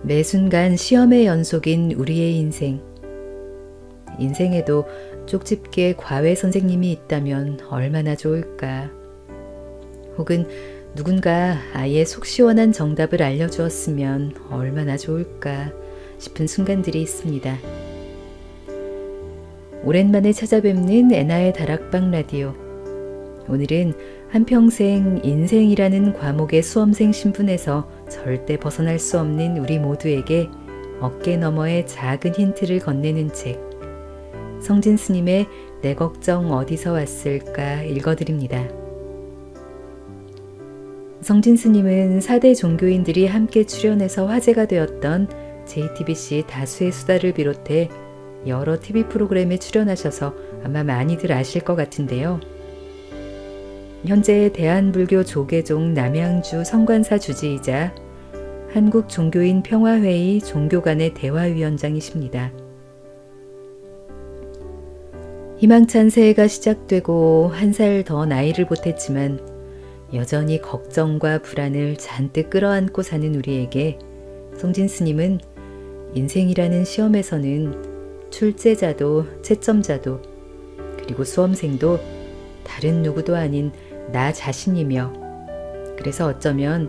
매 순간 시험의 연속인 우리의 인생. 인생에도 쪽집게 과외 선생님이 있다면 얼마나 좋을까. 혹은 누군가 아예 속 시원한 정답을 알려주었으면 얼마나 좋을까 싶은 순간들이 있습니다. 오랜만에 찾아뵙는 애나의 다락방 라디오. 오늘은 한평생 인생이라는 과목의 수험생 신분에서 절대 벗어날 수 없는 우리 모두에게 어깨 너머의 작은 힌트를 건네는 책, 성진 스님의 내 걱정 어디서 왔을까 읽어드립니다. 성진 스님은 4대 종교인들이 함께 출연해서 화제가 되었던 JTBC 다수의 수다를 비롯해 여러 TV 프로그램에 출연하셔서 아마 많이들 아실 것 같은데요. 현재 대한불교 조계종 남양주 성관사 주지이자 한국종교인 평화회의 종교간의 대화위원장이십니다. 희망찬 새해가 시작되고 한 살 더 나이를 보탰지만 여전히 걱정과 불안을 잔뜩 끌어안고 사는 우리에게 성진 스님은 인생이라는 시험에서는 출제자도 채점자도 그리고 수험생도 다른 누구도 아닌 나 자신이며, 그래서 어쩌면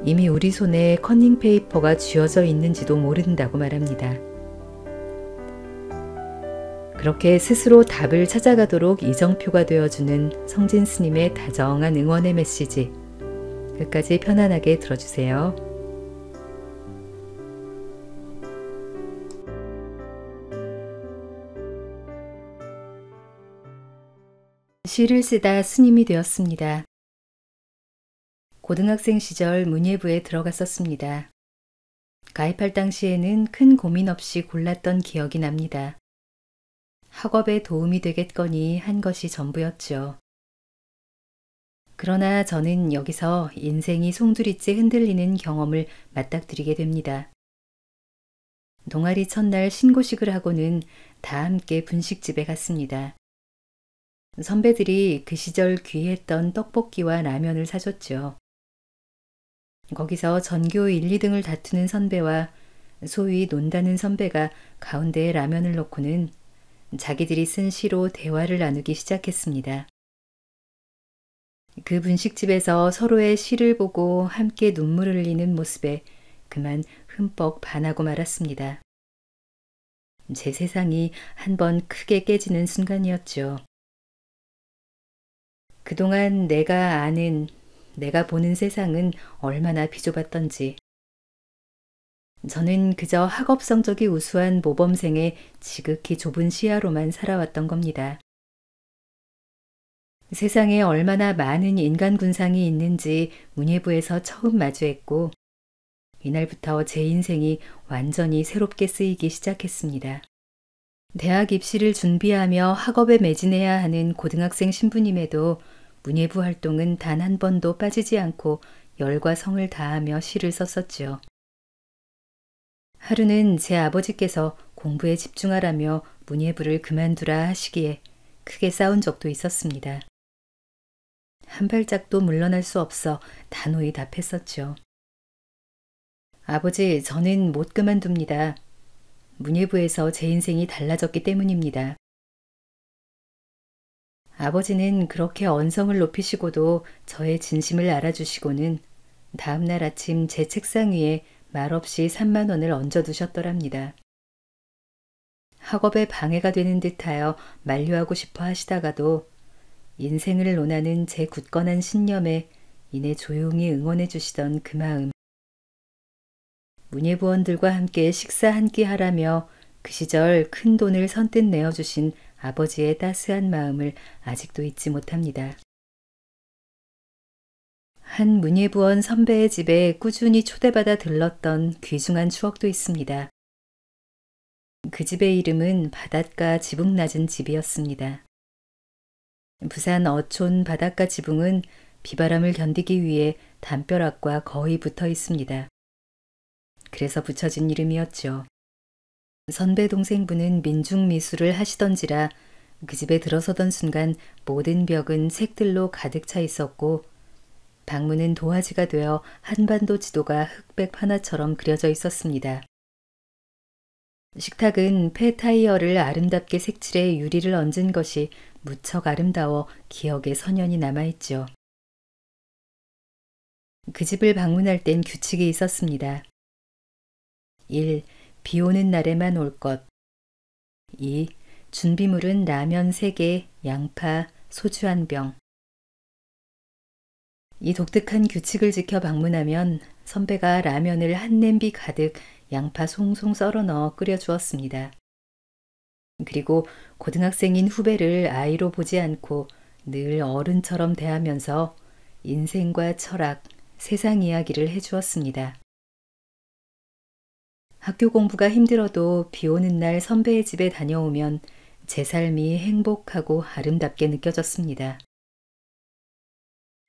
이미 우리 손에 커닝 페이퍼가 쥐어져 있는지도 모른다고 말합니다. 그렇게 스스로 답을 찾아가도록 이정표가 되어주는 성진 스님의 다정한 응원의 메시지, 끝까지 편안하게 들어주세요. 시를 쓰다 스님이 되었습니다. 고등학생 시절 문예부에 들어갔었습니다. 가입할 당시에는 큰 고민 없이 골랐던 기억이 납니다. 학업에 도움이 되겠거니 한 것이 전부였죠. 그러나 저는 여기서 인생이 송두리째 흔들리는 경험을 맞닥뜨리게 됩니다. 동아리 첫날 신고식을 하고는 다 함께 분식집에 갔습니다. 선배들이 그 시절 귀했던 떡볶이와 라면을 사줬죠. 거기서 전교 1, 2등을 다투는 선배와 소위 논다는 선배가 가운데에 라면을 놓고는 자기들이 쓴 시로 대화를 나누기 시작했습니다. 그 분식집에서 서로의 시를 보고 함께 눈물을 흘리는 모습에 그만 흠뻑 반하고 말았습니다. 제 세상이 한번 크게 깨지는 순간이었죠. 그동안 내가 아는, 내가 보는 세상은 얼마나 비좁았던지. 저는 그저 학업 성적이 우수한 모범생의 지극히 좁은 시야로만 살아왔던 겁니다. 세상에 얼마나 많은 인간 군상이 있는지 문예부에서 처음 마주했고, 이날부터 제 인생이 완전히 새롭게 쓰이기 시작했습니다. 대학 입시를 준비하며 학업에 매진해야 하는 고등학생 신부님에도 문예부 활동은 단 한 번도 빠지지 않고 열과 성을 다하며 시를 썼었지요. 하루는 제 아버지께서 공부에 집중하라며 문예부를 그만두라 하시기에 크게 싸운 적도 있었습니다. 한 발짝도 물러날 수 없어 단호히 답했었죠. 아버지, 저는 못 그만둡니다. 문예부에서 제 인생이 달라졌기 때문입니다. 아버지는 그렇게 언성을 높이시고도 저의 진심을 알아주시고는 다음 날 아침 제 책상 위에 말없이 3만 원을 얹어두셨더랍니다. 학업에 방해가 되는 듯하여 만류하고 싶어 하시다가도 인생을 논하는 제 굳건한 신념에 이내 조용히 응원해 주시던 그 마음. 문예부원들과 함께 식사 한 끼 하라며 그 시절 큰 돈을 선뜻 내어주신 아버지의 따스한 마음을 아직도 잊지 못합니다. 한 문예부원 선배의 집에 꾸준히 초대받아 들렀던 귀중한 추억도 있습니다. 그 집의 이름은 바닷가 지붕 낮은 집이었습니다. 부산 어촌 바닷가 지붕은 비바람을 견디기 위해 담벼락과 거의 붙어 있습니다. 그래서 붙여진 이름이었죠. 선배 동생분은 민중미술을 하시던지라 그 집에 들어서던 순간 모든 벽은 색들로 가득 차 있었고 방문은 도화지가 되어 한반도 지도가 흑백 하나처럼 그려져 있었습니다. 식탁은 폐타이어를 아름답게 색칠해 유리를 얹은 것이 무척 아름다워 기억에 선연히 남아있죠. 그 집을 방문할 땐 규칙이 있었습니다. 1. 비 오는 날에만 올 것. 2. 준비물은 라면 3개, 양파, 소주 1병. 이 독특한 규칙을 지켜 방문하면 선배가 라면을 한 냄비 가득 양파 송송 썰어 넣어 끓여 주었습니다. 그리고 고등학생인 후배를 아이로 보지 않고 늘 어른처럼 대하면서 인생과 철학, 세상 이야기를 해주었습니다. 학교 공부가 힘들어도 비 오는 날 선배의 집에 다녀오면 제 삶이 행복하고 아름답게 느껴졌습니다.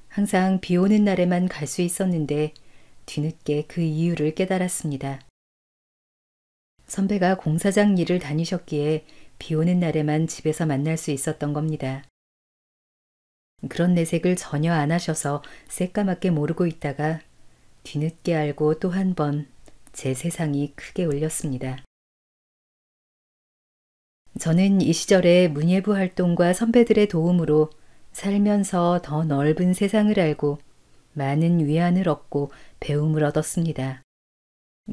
항상 비 오는 날에만 갈 수 있었는데 뒤늦게 그 이유를 깨달았습니다. 선배가 공사장 일을 다니셨기에 비 오는 날에만 집에서 만날 수 있었던 겁니다. 그런 내색을 전혀 안 하셔서 새까맣게 모르고 있다가 뒤늦게 알고 또 한 번 제 세상이 크게 울렸습니다. 저는 이 시절에 문예부 활동과 선배들의 도움으로 살면서 더 넓은 세상을 알고 많은 위안을 얻고 배움을 얻었습니다.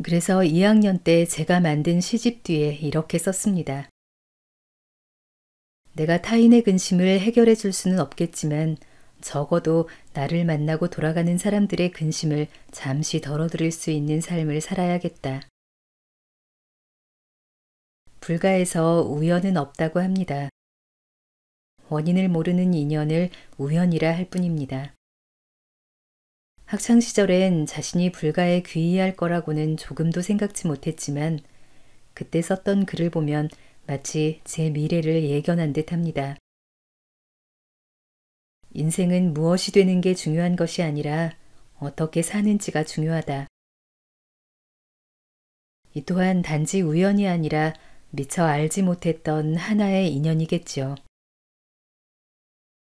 그래서 2학년 때 제가 만든 시집 뒤에 이렇게 썼습니다. 내가 타인의 근심을 해결해 줄 수는 없겠지만 적어도 나를 만나고 돌아가는 사람들의 근심을 잠시 덜어드릴 수 있는 삶을 살아야겠다. 불가에서 우연은 없다고 합니다. 원인을 모르는 인연을 우연이라 할 뿐입니다. 학창시절엔 자신이 불가에 귀의할 거라고는 조금도 생각지 못했지만 그때 썼던 글을 보면 마치 제 미래를 예견한 듯 합니다. 인생은 무엇이 되는 게 중요한 것이 아니라 어떻게 사는지가 중요하다. 이 또한 단지 우연이 아니라 미처 알지 못했던 하나의 인연이겠지요.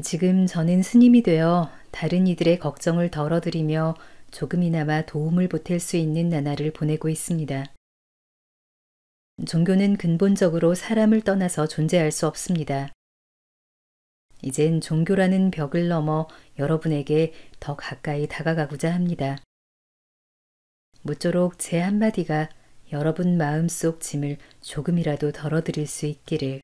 지금 저는 스님이 되어 다른 이들의 걱정을 덜어드리며 조금이나마 도움을 보탤 수 있는 나날을 보내고 있습니다. 종교는 근본적으로 사람을 떠나서 존재할 수 없습니다. 이젠 종교라는 벽을 넘어 여러분에게 더 가까이 다가가고자 합니다. 모쪼록 제 한마디가 여러분 마음속 짐을 조금이라도 덜어드릴 수 있기를.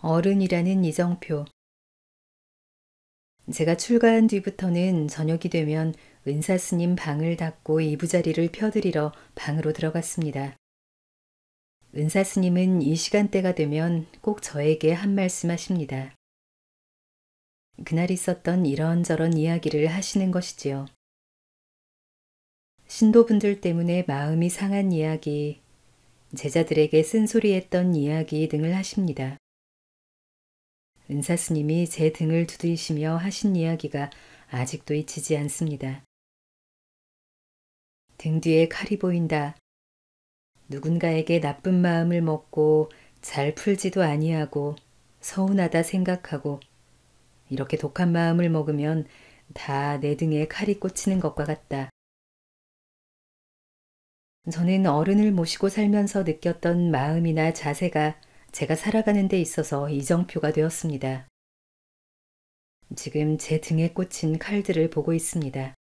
어른이라는 이정표. 제가 출가한 뒤부터는 저녁이 되면 은사스님 방을 닫고 이부자리를 펴드리러 방으로 들어갔습니다. 은사스님은 이 시간대가 되면 꼭 저에게 한 말씀 하십니다. 그날 있었던 이런저런 이야기를 하시는 것이지요. 신도분들 때문에 마음이 상한 이야기, 제자들에게 쓴소리했던 이야기 등을 하십니다. 은사스님이 제 등을 두드리시며 하신 이야기가 아직도 잊히지 않습니다. 등 뒤에 칼이 보인다. 누군가에게 나쁜 마음을 먹고 잘 풀지도 아니하고 서운하다 생각하고 이렇게 독한 마음을 먹으면 다 내 등에 칼이 꽂히는 것과 같다. 저는 어른을 모시고 살면서 느꼈던 마음이나 자세가 제가 살아가는 데 있어서 이정표가 되었습니다. 지금 제 등에 꽂힌 칼들을 보고 있습니다.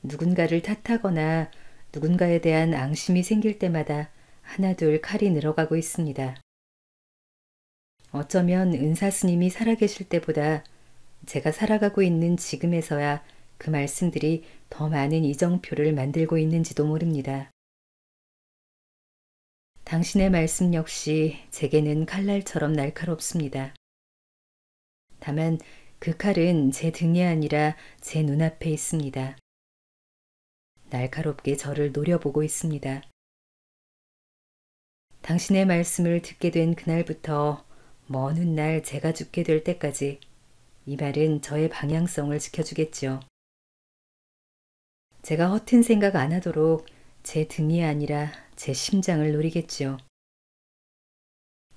누군가를 탓하거나 누군가에 대한 앙심이 생길 때마다 하나둘 칼이 늘어가고 있습니다. 어쩌면 은사스님이 살아계실 때보다 제가 살아가고 있는 지금에서야 그 말씀들이 더 많은 이정표를 만들고 있는지도 모릅니다. 당신의 말씀 역시 제게는 칼날처럼 날카롭습니다. 다만 그 칼은 제 등이 아니라 제 눈앞에 있습니다. 날카롭게 저를 노려보고 있습니다. 당신의 말씀을 듣게 된 그날부터 먼 훗날 제가 죽게 될 때까지 이 말은 저의 방향성을 지켜주겠지요. 제가 허튼 생각 안 하도록 제 등이 아니라 제 심장을 노리겠지요.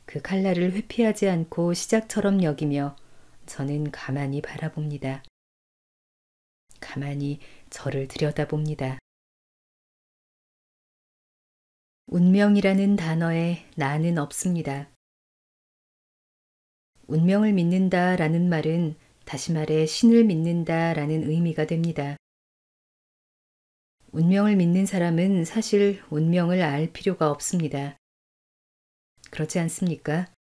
그 칼날을 회피하지 않고 시작처럼 여기며 저는 가만히 바라봅니다. 가만히 저를 들여다봅니다. 운명이라는 단어에 나는 없습니다. 운명을 믿는다라는 말은 다시 말해 신을 믿는다라는 의미가 됩니다. 운명을 믿는 사람은 사실 운명을 알 필요가 없습니다. 그렇지 않습니까?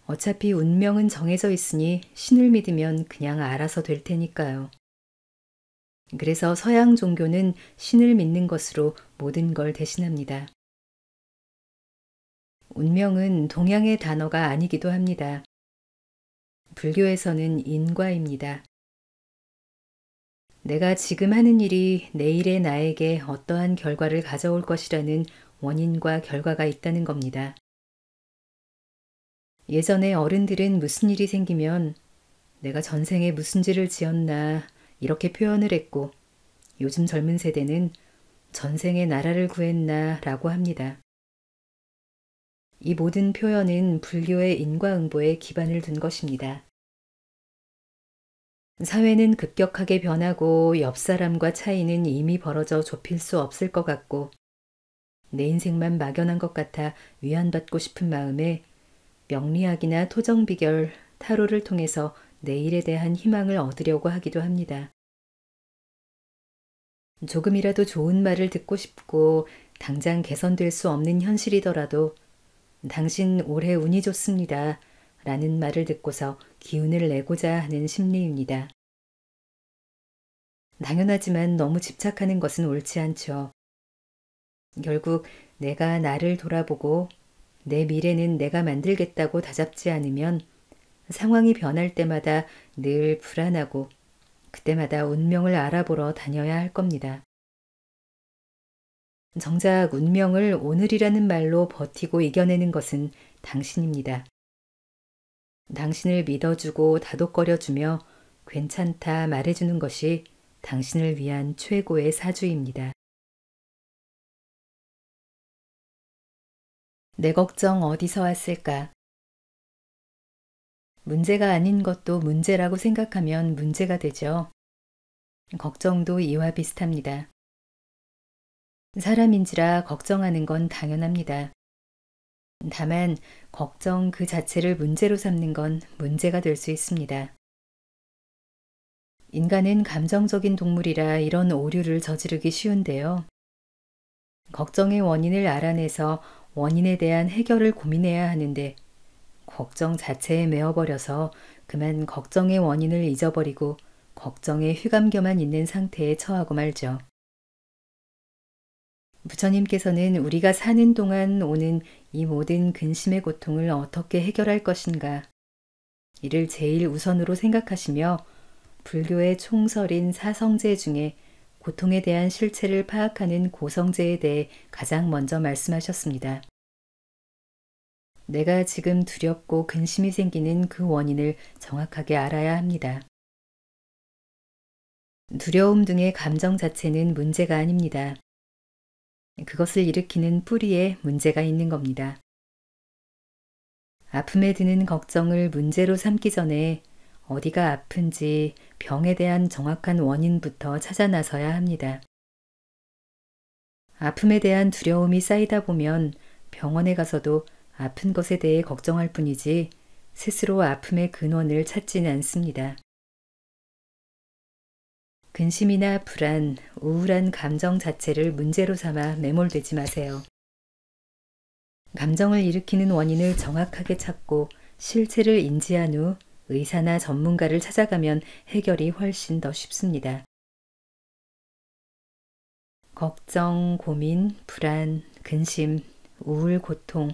어차피 운명은 정해져 있으니 신을 믿으면 그냥 알아서 될 테니까요. 그래서 서양 종교는 신을 믿는 것으로 모든 걸 대신합니다. 운명은 동양의 단어가 아니기도 합니다. 불교에서는 인과입니다. 내가 지금 하는 일이 내일의 나에게 어떠한 결과를 가져올 것이라는 원인과 결과가 있다는 겁니다. 예전에 어른들은 무슨 일이 생기면 내가 전생에 무슨 죄를 지었나 이렇게 표현을 했고 요즘 젊은 세대는 전생에 나라를 구했나 라고 합니다. 이 모든 표현은 불교의 인과응보에 기반을 둔 것입니다. 사회는 급격하게 변하고 옆 사람과 차이는 이미 벌어져 좁힐 수 없을 것 같고 내 인생만 막연한 것 같아 위안받고 싶은 마음에 명리학이나 토정비결, 타로를 통해서 내일에 대한 희망을 얻으려고 하기도 합니다. 조금이라도 좋은 말을 듣고 싶고 당장 개선될 수 없는 현실이더라도 당신 올해 운이 좋습니다. 라는 말을 듣고서 기운을 내고자 하는 심리입니다. 당연하지만 너무 집착하는 것은 옳지 않죠. 결국 내가 나를 돌아보고 내 미래는 내가 만들겠다고 다잡지 않으면 상황이 변할 때마다 늘 불안하고 그때마다 운명을 알아보러 다녀야 할 겁니다. 정작 운명을 오늘이라는 말로 버티고 이겨내는 것은 당신입니다. 당신을 믿어주고 다독거려주며 괜찮다 말해주는 것이 당신을 위한 최고의 사주입니다. 내 걱정 어디서 왔을까? 문제가 아닌 것도 문제라고 생각하면 문제가 되죠. 걱정도 이와 비슷합니다. 사람인지라 걱정하는 건 당연합니다. 다만 걱정 그 자체를 문제로 삼는 건 문제가 될 수 있습니다. 인간은 감정적인 동물이라 이런 오류를 저지르기 쉬운데요. 걱정의 원인을 알아내서 원인에 대한 해결을 고민해야 하는데 걱정 자체에 매어버려서 그만 걱정의 원인을 잊어버리고 걱정에 휘감겨만 있는 상태에 처하고 말죠. 부처님께서는 우리가 사는 동안 오는 이 모든 근심의 고통을 어떻게 해결할 것인가 이를 제일 우선으로 생각하시며 불교의 총설인 사성제 중에 고통에 대한 실체를 파악하는 고성제에 대해 가장 먼저 말씀하셨습니다. 내가 지금 두렵고 근심이 생기는 그 원인을 정확하게 알아야 합니다. 두려움 등의 감정 자체는 문제가 아닙니다. 그것을 일으키는 뿌리에 문제가 있는 겁니다. 아픔에 드는 걱정을 문제로 삼기 전에 어디가 아픈지 병에 대한 정확한 원인부터 찾아 나서야 합니다. 아픔에 대한 두려움이 쌓이다 보면 병원에 가서도 아픈 것에 대해 걱정할 뿐이지 스스로 아픔의 근원을 찾지는 않습니다. 근심이나 불안, 우울한 감정 자체를 문제로 삼아 매몰되지 마세요. 감정을 일으키는 원인을 정확하게 찾고 실체를 인지한 후 의사나 전문가를 찾아가면 해결이 훨씬 더 쉽습니다. 걱정, 고민, 불안, 근심, 우울, 고통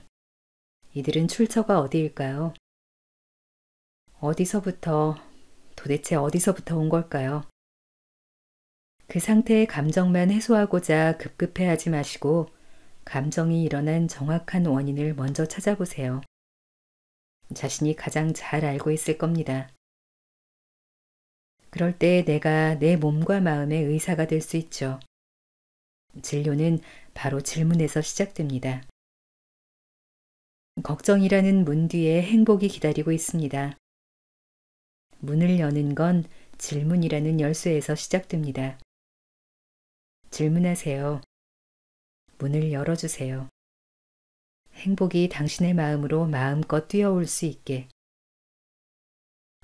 이들은 출처가 어디일까요? 도대체 어디서부터 온 걸까요? 그 상태의 감정만 해소하고자 급급해하지 마시고 감정이 일어난 정확한 원인을 먼저 찾아보세요. 자신이 가장 잘 알고 있을 겁니다. 그럴 때 내가 내 몸과 마음의 의사가 될 수 있죠. 진료는 바로 질문에서 시작됩니다. 걱정이라는 문 뒤에 행복이 기다리고 있습니다. 문을 여는 건 질문이라는 열쇠에서 시작됩니다. 질문하세요. 문을 열어주세요. 행복이 당신의 마음으로 마음껏 뛰어올 수 있게.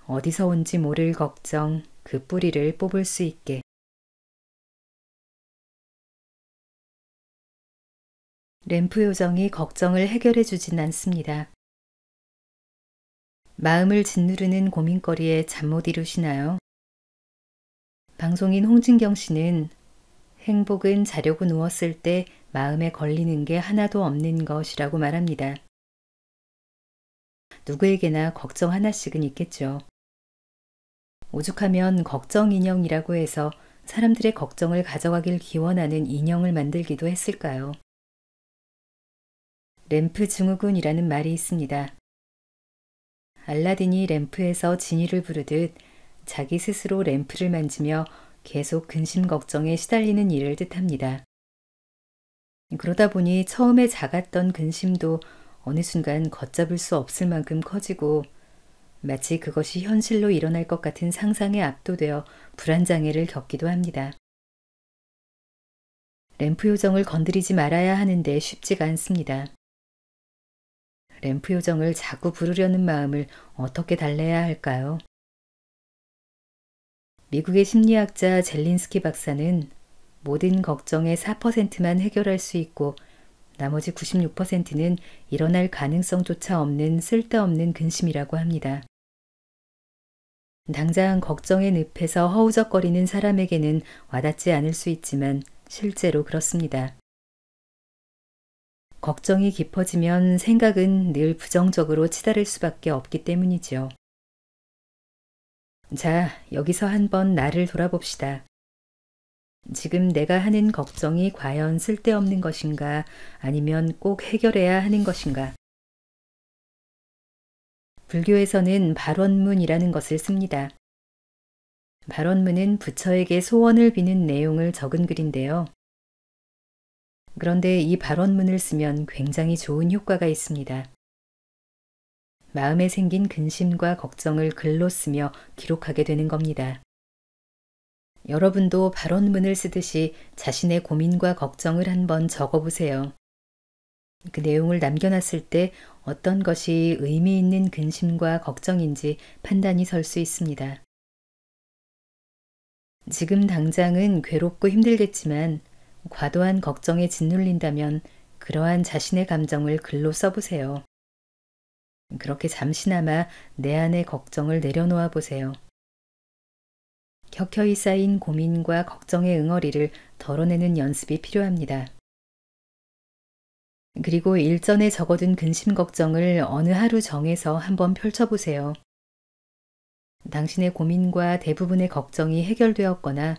어디서 온지 모를 걱정, 그 뿌리를 뽑을 수 있게. 램프 요정이 걱정을 해결해 주진 않습니다. 마음을 짓누르는 고민거리에 잠 못 이루시나요? 방송인 홍진경 씨는 행복은 자려고 누웠을 때 마음에 걸리는 게 하나도 없는 것이라고 말합니다. 누구에게나 걱정 하나씩은 있겠죠. 오죽하면 걱정 인형이라고 해서 사람들의 걱정을 가져가길 기원하는 인형을 만들기도 했을까요? 램프 증후군이라는 말이 있습니다. 알라딘이 램프에서 지니를 부르듯 자기 스스로 램프를 만지며 계속 근심 걱정에 시달리는 일을 뜻합니다. 그러다 보니 처음에 작았던 근심도 어느 순간 걷잡을 수 없을 만큼 커지고 마치 그것이 현실로 일어날 것 같은 상상에 압도되어 불안장애를 겪기도 합니다. 램프 요정을 건드리지 말아야 하는데 쉽지가 않습니다. 램프 요정을 자꾸 부르려는 마음을 어떻게 달래야 할까요? 미국의 심리학자 젤린스키 박사는 모든 걱정의 4%만 해결할 수 있고 나머지 96%는 일어날 가능성조차 없는 쓸데없는 근심이라고 합니다. 당장 걱정의 늪에서 허우적거리는 사람에게는 와닿지 않을 수 있지만 실제로 그렇습니다. 걱정이 깊어지면 생각은 늘 부정적으로 치달을 수밖에 없기 때문이죠. 자, 여기서 한번 나를 돌아봅시다. 지금 내가 하는 걱정이 과연 쓸데없는 것인가 아니면 꼭 해결해야 하는 것인가? 불교에서는 발원문이라는 것을 씁니다. 발원문은 부처에게 소원을 비는 내용을 적은 글인데요. 그런데 이 발원문을 쓰면 굉장히 좋은 효과가 있습니다. 마음에 생긴 근심과 걱정을 글로 쓰며 기록하게 되는 겁니다. 여러분도 발원문을 쓰듯이 자신의 고민과 걱정을 한번 적어보세요. 그 내용을 남겨놨을 때 어떤 것이 의미 있는 근심과 걱정인지 판단이 설 수 있습니다. 지금 당장은 괴롭고 힘들겠지만 과도한 걱정에 짓눌린다면 그러한 자신의 감정을 글로 써보세요. 그렇게 잠시나마 내 안의 걱정을 내려놓아 보세요. 켜켜이 쌓인 고민과 걱정의 응어리를 덜어내는 연습이 필요합니다. 그리고 일전에 적어둔 근심 걱정을 어느 하루 정해서 한번 펼쳐보세요. 당신의 고민과 대부분의 걱정이 해결되었거나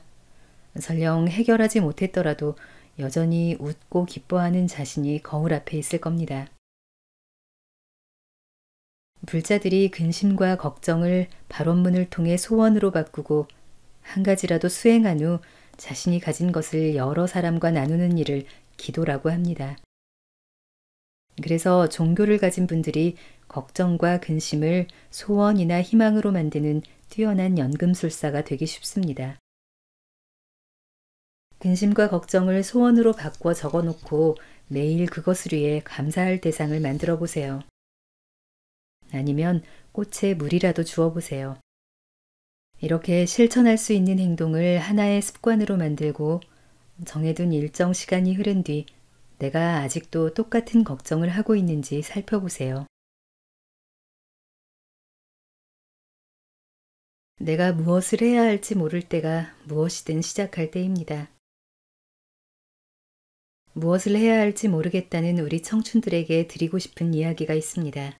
설령 해결하지 못했더라도 여전히 웃고 기뻐하는 자신이 거울 앞에 있을 겁니다. 불자들이 근심과 걱정을 발원문을 통해 소원으로 바꾸고 한 가지라도 수행한 후 자신이 가진 것을 여러 사람과 나누는 일을 기도라고 합니다. 그래서 종교를 가진 분들이 걱정과 근심을 소원이나 희망으로 만드는 뛰어난 연금술사가 되기 쉽습니다. 근심과 걱정을 소원으로 바꿔 적어놓고 매일 그것을 위해 감사할 대상을 만들어 보세요. 아니면 꽃에 물이라도 주어보세요. 이렇게 실천할 수 있는 행동을 하나의 습관으로 만들고 정해둔 일정 시간이 흐른 뒤 내가 아직도 똑같은 걱정을 하고 있는지 살펴보세요. 내가 무엇을 해야 할지 모를 때가 무엇이든 시작할 때입니다. 무엇을 해야 할지 모르겠다는 우리 청춘들에게 드리고 싶은 이야기가 있습니다.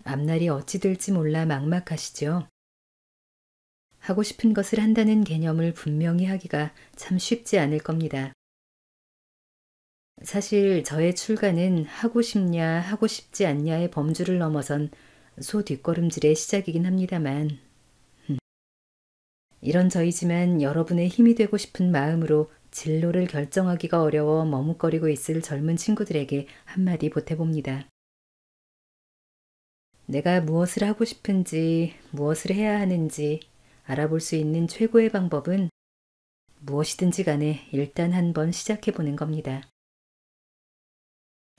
앞날이 어찌 될지 몰라 막막하시죠? 하고 싶은 것을 한다는 개념을 분명히 하기가 참 쉽지 않을 겁니다. 사실 저의 출가는 하고 싶냐 하고 싶지 않냐의 범주를 넘어선 소 뒷걸음질의 시작이긴 합니다만 이런 저이지만 여러분의 힘이 되고 싶은 마음으로 진로를 결정하기가 어려워 머뭇거리고 있을 젊은 친구들에게 한마디 보태봅니다. 내가 무엇을 하고 싶은지, 무엇을 해야 하는지 알아볼 수 있는 최고의 방법은 무엇이든지 간에 일단 한번 시작해 보는 겁니다.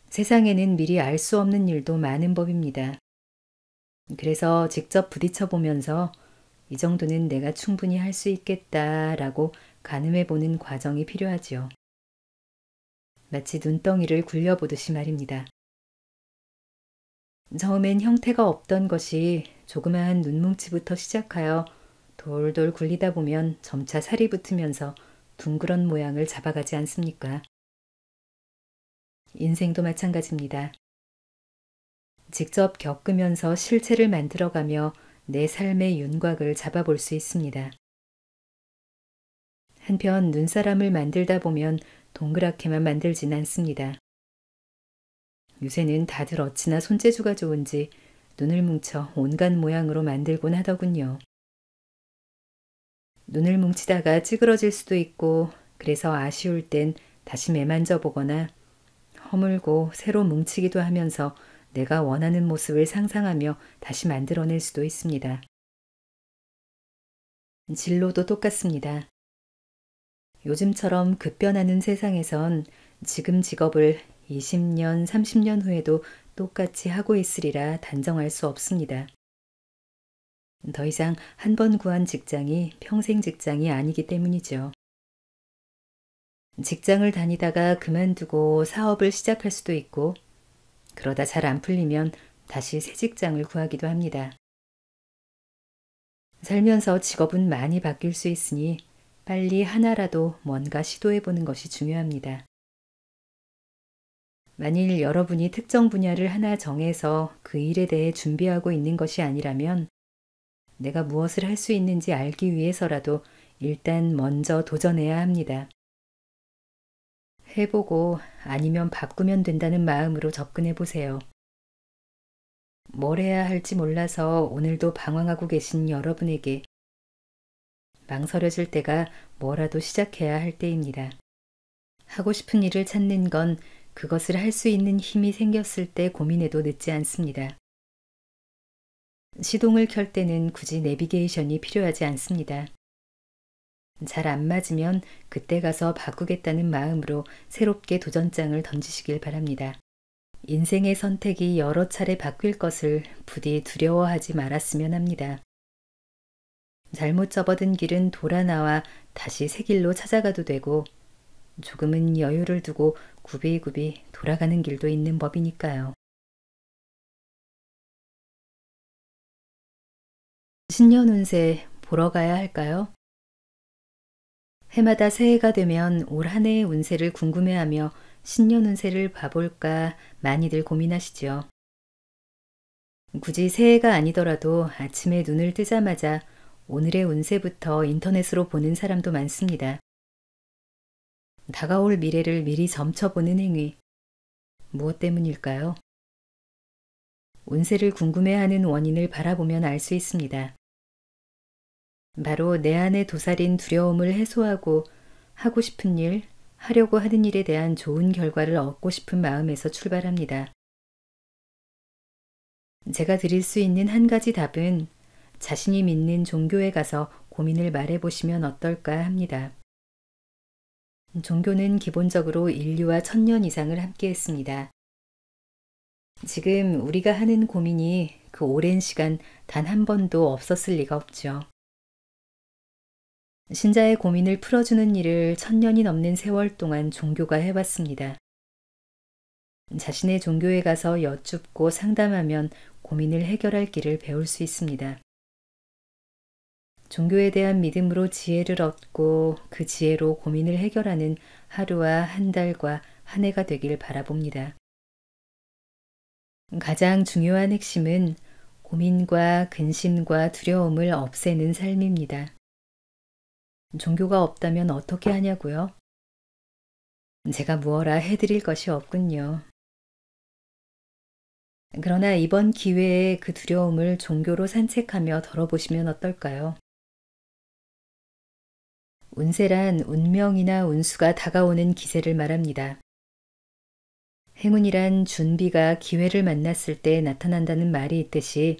세상에는 미리 알 수 없는 일도 많은 법입니다. 그래서 직접 부딪혀 보면서 이 정도는 내가 충분히 할 수 있겠다라고 가늠해 보는 과정이 필요하지요. 마치 눈덩이를 굴려보듯이 말입니다. 처음엔 형태가 없던 것이 조그마한 눈뭉치부터 시작하여 돌돌 굴리다 보면 점차 살이 붙으면서 둥그런 모양을 잡아가지 않습니까? 인생도 마찬가지입니다. 직접 겪으면서 실체를 만들어가며 내 삶의 윤곽을 잡아볼 수 있습니다. 한편 눈사람을 만들다 보면 동그랗게만 만들진 않습니다. 요새는 다들 어찌나 손재주가 좋은지 눈을 뭉쳐 온갖 모양으로 만들곤 하더군요. 눈을 뭉치다가 찌그러질 수도 있고 그래서 아쉬울 땐 다시 매만져 보거나 허물고 새로 뭉치기도 하면서 내가 원하는 모습을 상상하며 다시 만들어낼 수도 있습니다. 진로도 똑같습니다. 요즘처럼 급변하는 세상에선 지금 직업을 20년, 30년 후에도 똑같이 하고 있으리라 단정할 수 없습니다. 더 이상 한 번 구한 직장이 평생 직장이 아니기 때문이죠. 직장을 다니다가 그만두고 사업을 시작할 수도 있고 그러다 잘 안 풀리면 다시 새 직장을 구하기도 합니다. 살면서 직업은 많이 바뀔 수 있으니 빨리 하나라도 뭔가 시도해보는 것이 중요합니다. 만일 여러분이 특정 분야를 하나 정해서 그 일에 대해 준비하고 있는 것이 아니라면 내가 무엇을 할 수 있는지 알기 위해서라도 일단 먼저 도전해야 합니다. 해보고 아니면 바꾸면 된다는 마음으로 접근해 보세요. 뭘 해야 할지 몰라서 오늘도 방황하고 계신 여러분에게 망설여질 때가 뭐라도 시작해야 할 때입니다. 하고 싶은 일을 찾는 건 그것을 할 수 있는 힘이 생겼을 때 고민해도 늦지 않습니다. 시동을 켤 때는 굳이 내비게이션이 필요하지 않습니다. 잘 안 맞으면 그때 가서 바꾸겠다는 마음으로 새롭게 도전장을 던지시길 바랍니다. 인생의 선택이 여러 차례 바뀔 것을 부디 두려워하지 말았으면 합니다. 잘못 접어든 길은 돌아 나와 다시 새 길로 찾아가도 되고 조금은 여유를 두고 굽이굽이 돌아가는 길도 있는 법이니까요. 신년 운세 보러 가야 할까요? 해마다 새해가 되면 올 한 해의 운세를 궁금해하며 신년 운세를 봐볼까 많이들 고민하시죠. 굳이 새해가 아니더라도 아침에 눈을 뜨자마자 오늘의 운세부터 인터넷으로 보는 사람도 많습니다. 다가올 미래를 미리 점쳐보는 행위. 무엇 때문일까요? 운세를 궁금해하는 원인을 바라보면 알 수 있습니다. 바로 내 안에 도사린 두려움을 해소하고 하고 싶은 일, 하려고 하는 일에 대한 좋은 결과를 얻고 싶은 마음에서 출발합니다. 제가 드릴 수 있는 한 가지 답은 자신이 믿는 종교에 가서 고민을 말해보시면 어떨까 합니다. 종교는 기본적으로 인류와 1000년 이상을 함께했습니다. 지금 우리가 하는 고민이 그 오랜 시간 단 한 번도 없었을 리가 없죠. 신자의 고민을 풀어주는 일을 1000년이 넘는 세월 동안 종교가 해왔습니다. 자신의 종교에 가서 여쭙고 상담하면 고민을 해결할 길을 배울 수 있습니다. 종교에 대한 믿음으로 지혜를 얻고 그 지혜로 고민을 해결하는 하루와 한 달과 한 해가 되길 바라봅니다. 가장 중요한 핵심은 고민과 근심과 두려움을 없애는 삶입니다. 종교가 없다면 어떻게 하냐고요? 제가 무엇라 해드릴 것이 없군요. 그러나 이번 기회에 그 두려움을 종교로 산책하며 덜어보시면 어떨까요? 운세란 운명이나 운수가 다가오는 기세를 말합니다. 행운이란 준비가 기회를 만났을 때 나타난다는 말이 있듯이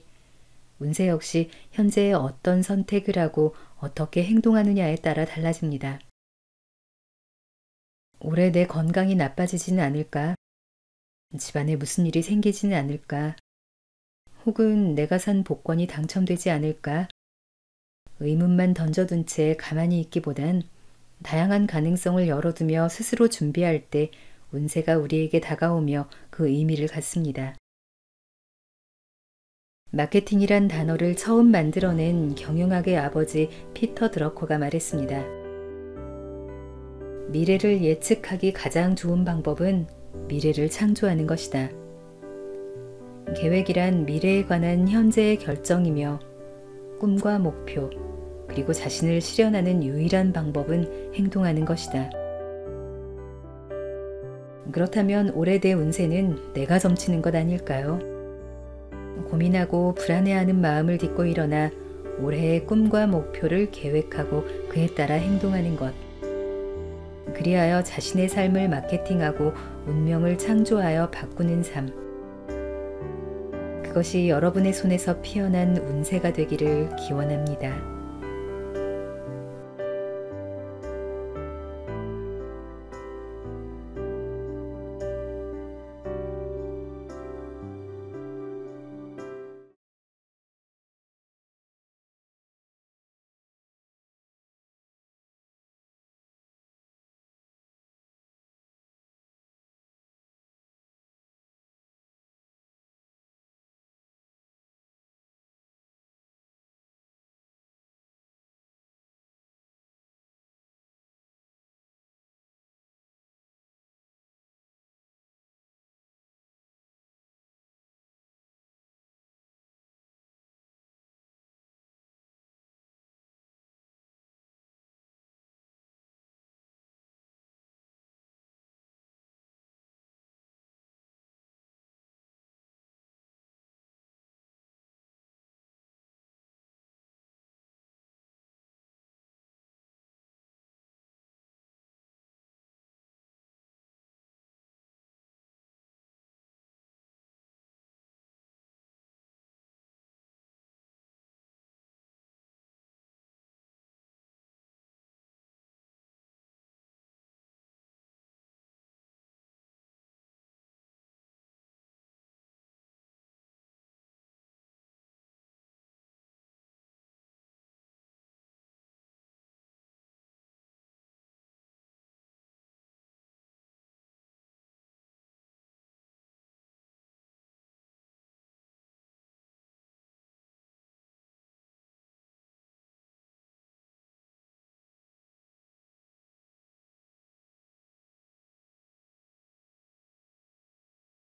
운세 역시 현재 어떤 선택을 하고 어떻게 행동하느냐에 따라 달라집니다. 올해 내 건강이 나빠지지는 않을까? 집안에 무슨 일이 생기지는 않을까? 혹은 내가 산 복권이 당첨되지 않을까? 의문만 던져둔 채 가만히 있기보단 다양한 가능성을 열어두며 스스로 준비할 때 운세가 우리에게 다가오며 그 의미를 갖습니다. 마케팅이란 단어를 처음 만들어낸 경영학의 아버지 피터 드러커가 말했습니다. 미래를 예측하기 가장 좋은 방법은 미래를 창조하는 것이다. 계획이란 미래에 관한 현재의 결정이며 꿈과 목표, 그리고 자신을 실현하는 유일한 방법은 행동하는 것이다. 그렇다면 올해 내 운세는 내가 점치는 것 아닐까요? 고민하고 불안해하는 마음을 딛고 일어나 올해의 꿈과 목표를 계획하고 그에 따라 행동하는 것. 그리하여 자신의 삶을 마케팅하고 운명을 창조하여 바꾸는 삶. 그것이 여러분의 손에서 피어난 운세가 되기를 기원합니다.